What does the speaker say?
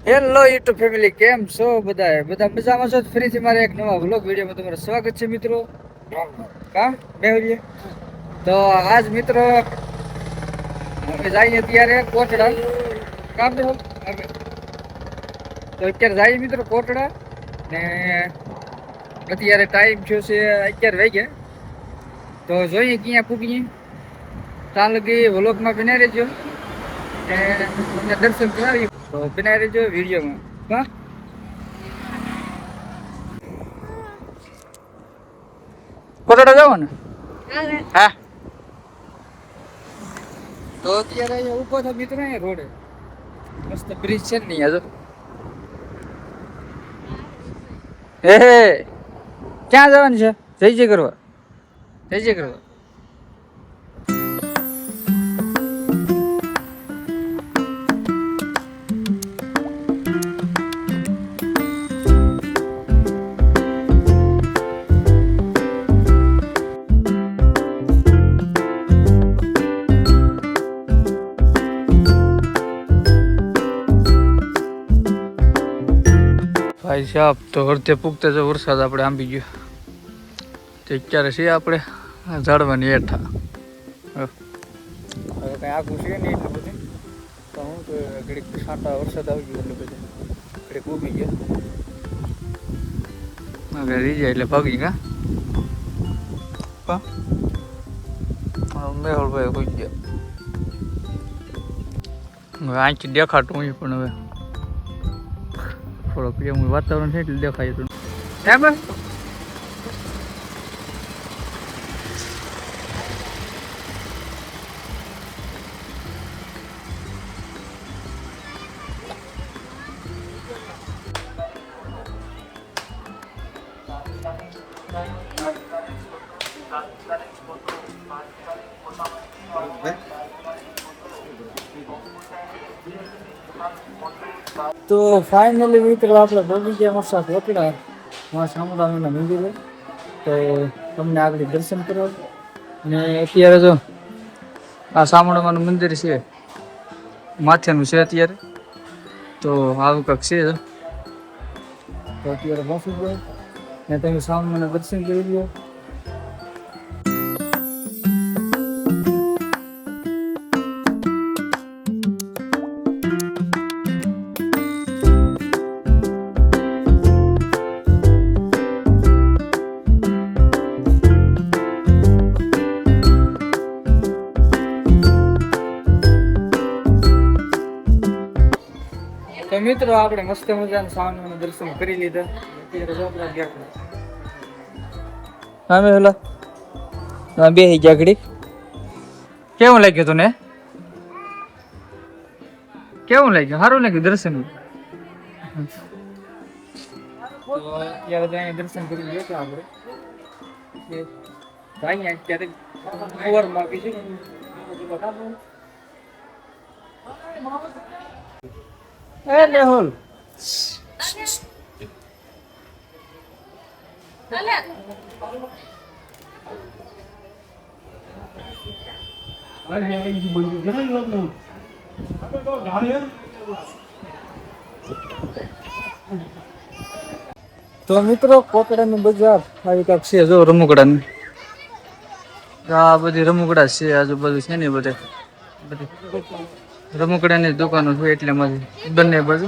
Hello YouTube family, કેમ છો બધા મજામાં છો? ફરીથી મારે એક નવા વ્લોગ વિડીયોમાં તમારું સ્વાગત છે મિત્રો. કા બેહરીએ તો આજ મિત્રો અમે જઈએ અત્યારે કોટડા. કામ તો અત્યારે જઈએ મિત્રો કોટડા ને અત્યારે ટાઈમ થયો છે 11 વાગ્યા. તો જોઈએ ક્યાં પૂગીએ. ચાલ કે વ્લોગમાં બન્યા રહેજો ને દર્શન કરાવી તો બનાવી રહેજો વિડીયોમાં. હા કોટડા જાવ ને. હા તો અત્યારે અહીંયા ઉભો થા મિત્રો. અહીંયા રોડે મસ્ત બ્રિજ છે ને અહીંયા જો. હે ક્યાં જવાનું છે? જય કરવા કરવા. ભાઈ સાહેબ તો હરતે પૂગતા જો વરસાદ આપણે આંબી ગયો. તો અત્યારે છે આપણે ઝાડવાની હેઠા. હવે કઈ આખું છે નહીં એટલું બધું. તો હું તો ઘડીક છાંટા વરસાદ આવી ગયો એટલે બધું ઘડીક ઉગી ગયા. હવે રહી જાય એટલે ભાગી કા મેહુલભાઈ કોઈ ગયા. હવે આંચી દેખાતું હોય પણ હવે થોડોક એવું વાતાવરણ છે એટલે દેખાય હતું. એમ તો ફાઇનલી મિત્રો આપણે પહોંચી ગયા મસ્ત કોટડા માં સામુદાયના મંદિરે. તો તમને આગળ દર્શન કરો ને અત્યારે જો આ સામુદાયનું મંદિર છે માથેનું છે અત્યારે. તો આવું કંઈક છે તો અત્યારે પહોંચી ગયો ને તમે સામુદાયના દર્શન કરી લો. તો મિત્રો આપણે મસ્ત મજાના સાવનના દર્શન કરી લીધા. અમે હેલા બે ગયા ઘડી. કેવું લાગ્યું તને? કેવું લાગ્યું? સારું લાગ્યું દર્શન? અત્યારે તો અહીંયા દર્શન કરી ગયા હતા આપણે. અહીંયા અત્યારે ઓવરમાં આપી છે. એ મેહુલ તો મિત્રો કોટડાનું બજાર આવી કાંક છે જો. રમકડાની આ બધી રમકડા છે આજુબાજુ છે ને બધે બધી રમકડાની દુકાનો છે એટલે મારી બંને બાજુ.